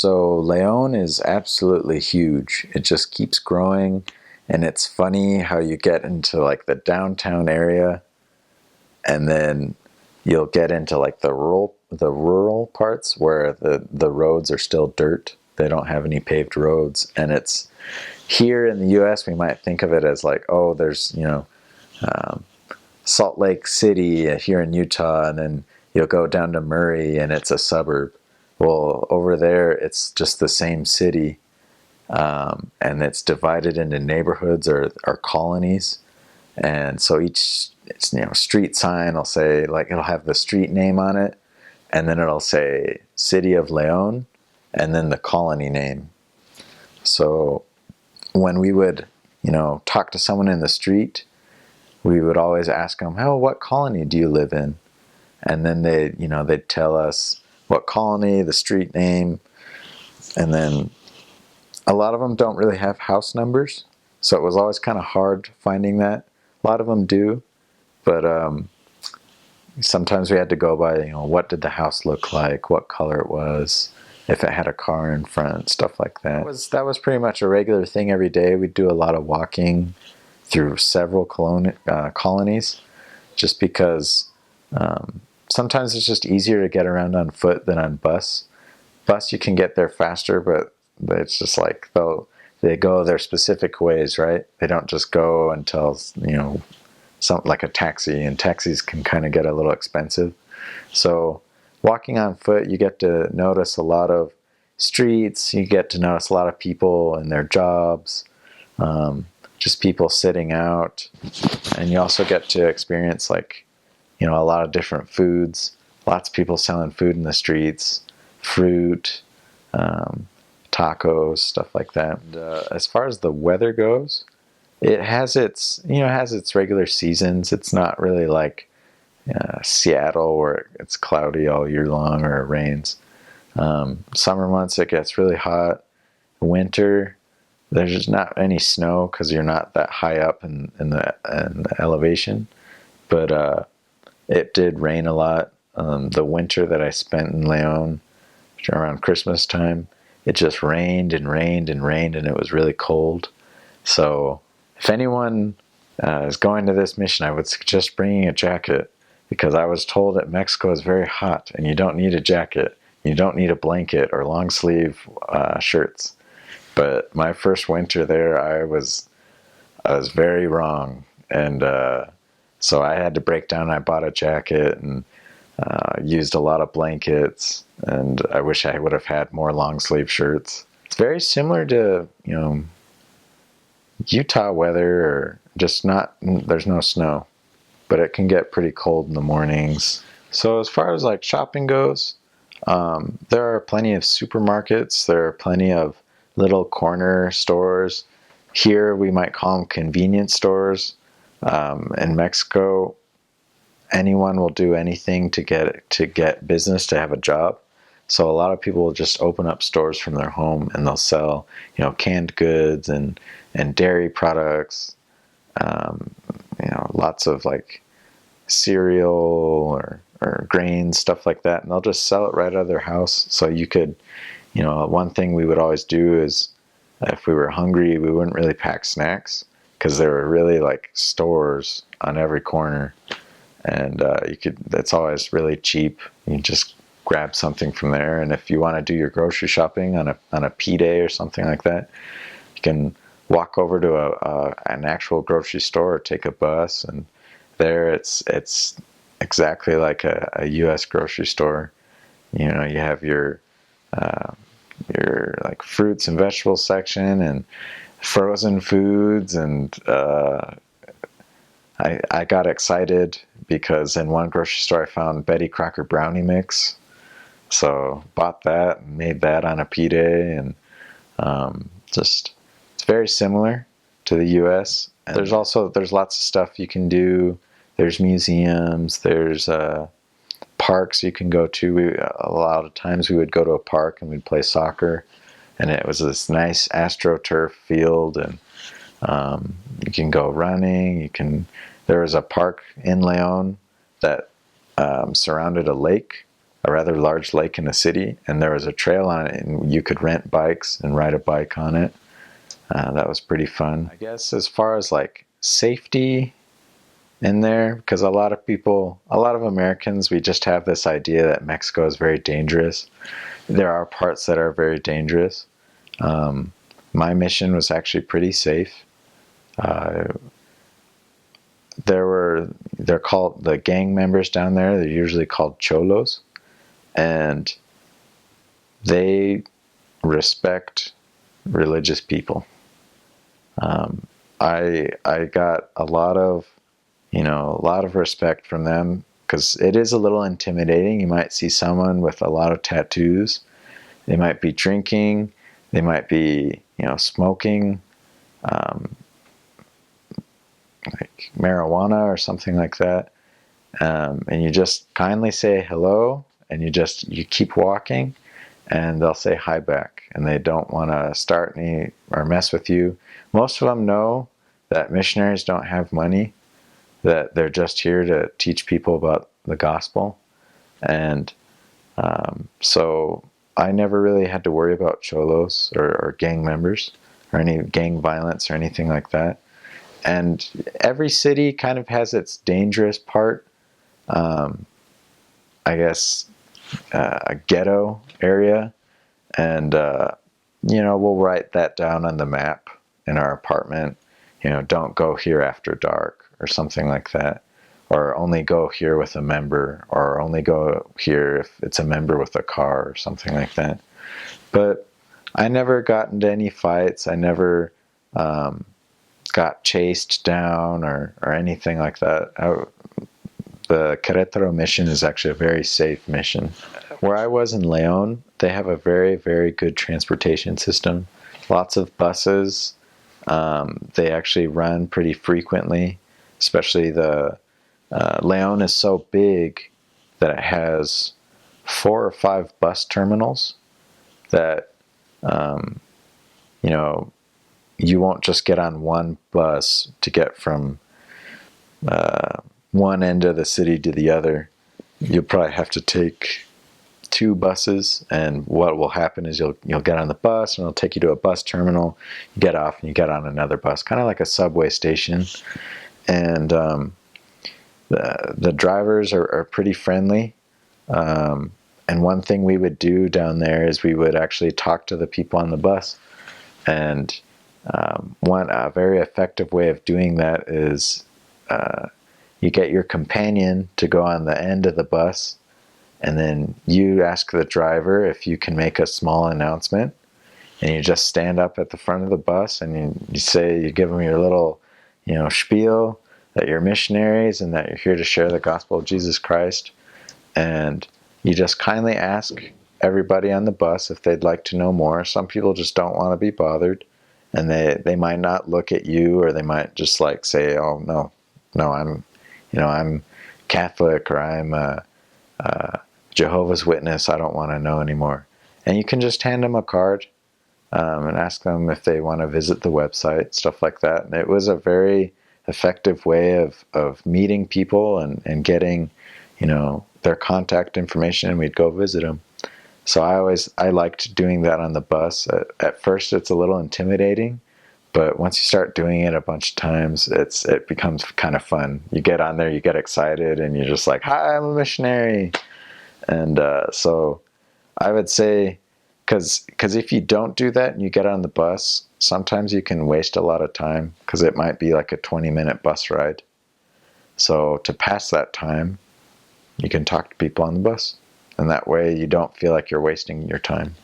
So Leon is absolutely huge. It just keeps growing, and it's funny how you get into like the downtown area, and then you'll get into like the rural parts where the roads are still dirt. They don't have any paved roads, and it's here in the U.S. we might think of it as like, oh, there's Salt Lake City here in Utah, and then you'll go down to Murray, and it's a suburb. Well, over there, it's just the same city, and it's divided into neighborhoods or colonies. And so each street sign will say, like, it'll have the street name on it, and then it'll say City of Leon, and then the colony name. So when we would, talk to someone in the street, we would always ask them, "Oh, what colony do you live in?" And then they'd tell us what colony, the street name, and then a lot of them don't really have house numbers, so it was always kind of hard finding that. A lot of them do, but sometimes we had to go by, what did the house look like, what color it was, if it had a car in front, stuff like that. That was pretty much a regular thing every day. We'd do a lot of walking through several colonies, just because sometimes it's just easier to get around on foot than on bus. Bus, you can get there faster, but it's just like they go their specific ways, right? They don't just go until, something like a taxi, and taxis can kind of get a little expensive. So walking on foot, you get to notice a lot of streets, you get to notice a lot of people and their jobs, just people sitting out, and you also get to experience a lot of different foods, lots of people selling food in the streets, fruit, tacos, stuff like that. And, as far as the weather goes, it has its regular seasons. It's not really like Seattle where it's cloudy all year long or it rains. Summer months it gets really hot. Winter, there's just not any snow because you're not that high up in the elevation. But it did rain a lot. The winter that I spent in Leon around Christmas time, it just rained and rained and rained, and it was really cold. So if anyone is going to this mission, I would suggest bringing a jacket, because I was told that Mexico is very hot and you don't need a jacket, you don't need a blanket or long sleeve shirts. But my first winter there, I was very wrong, and so I had to break down. I bought a jacket and used a lot of blankets, and I wish I would have had more long sleeve shirts. It's very similar to Utah weather, or just there's no snow, but it can get pretty cold in the mornings. So as far as like shopping goes, there are plenty of supermarkets, there are plenty of little corner stores. Here we might call them convenience stores. In Mexico, anyone will do anything to get business, to have a job. So a lot of people will just open up stores from their home, and they'll sell, canned goods and dairy products, lots of like cereal or grains, stuff like that, and they'll just sell it right out of their house. So you could, one thing we would always do is, if we were hungry, we wouldn't really pack snacks, because there were really like stores on every corner, and it's always really cheap. You just grab something from there, and if you want to do your grocery shopping on a P day or something like that, you can walk over to an actual grocery store or take a bus, and there it's exactly like a U.S. grocery store. You have your like fruits and vegetables section and frozen foods, and I got excited because in one grocery store I found Betty Crocker brownie mix, so bought that and made that on a P-Day, and just it's very similar to the U.S. And there's lots of stuff you can do. There's museums, there's parks you can go to. A lot of times we would go to a park and we'd play soccer, and it was this nice AstroTurf field, and you can go running. There was a park in Leon that surrounded a lake, a rather large lake in the city, and there was a trail on it, and you could rent bikes and ride a bike on it. That was pretty fun. I guess as far as like safety in there, because a lot of Americans, we just have this idea that Mexico is very dangerous. There are parts that are very dangerous. My mission was actually pretty safe. They're called the gang members down there. They're usually called cholos, and they respect religious people. I got a lot of respect from them, because it is a little intimidating. You might see someone with a lot of tattoos. They might be drinking. They might be, smoking, like marijuana or something like that. And you just kindly say hello, and you keep walking, and they'll say hi back, and they don't want to start any or mess with you. Most of them know that missionaries don't have money, that they're just here to teach people about the gospel. And so I never really had to worry about cholos or gang members or any gang violence or anything like that. And every city kind of has its dangerous part. I guess a ghetto area. And, we'll write that down on the map in our apartment. Don't go here after dark or something like that. Or only go here with a member, or only go here if it's a member with a car or something like that. But I never got into any fights. I never got chased down or anything like that. The Querétaro mission is actually a very safe mission. Where I was in León, they have a very, very good transportation system. Lots of buses. They actually run pretty frequently, especially León is so big that it has 4 or 5 bus terminals that, you won't just get on one bus to get from one end of the city to the other. You'll probably have to take 2 buses, and what will happen is you'll get on the bus, and it'll take you to a bus terminal. You get off, and you get on another bus, kind of like a subway station. And the drivers are pretty friendly. And one thing we would do down there is we would actually talk to the people on the bus. And a very effective way of doing that is you get your companion to go on the end of the bus, and then you ask the driver if you can make a small announcement, and you just stand up at the front of the bus, and you give them your little, spiel that you're missionaries and that you're here to share the gospel of Jesus Christ. And you just kindly ask everybody on the bus if they'd like to know more. Some people just don't want to be bothered, and they might not look at you, or they might just like say, oh, no, I'm Catholic, or I'm a Jehovah's Witness. I don't want to know anymore. And you can just hand them a card and ask them if they want to visit the website, stuff like that. And it was a very effective way of meeting people and getting, their contact information, and we'd go visit them. So I liked doing that on the bus. At first, it's a little intimidating, but once you start doing it a bunch of times, it becomes kind of fun. You get on there, you get excited, and you're just like, "Hi, I'm a missionary." And so I would say, because if you don't do that and you get on the bus, sometimes you can waste a lot of time, because it might be like a 20-minute bus ride. So to pass that time, you can talk to people on the bus, and that way you don't feel like you're wasting your time.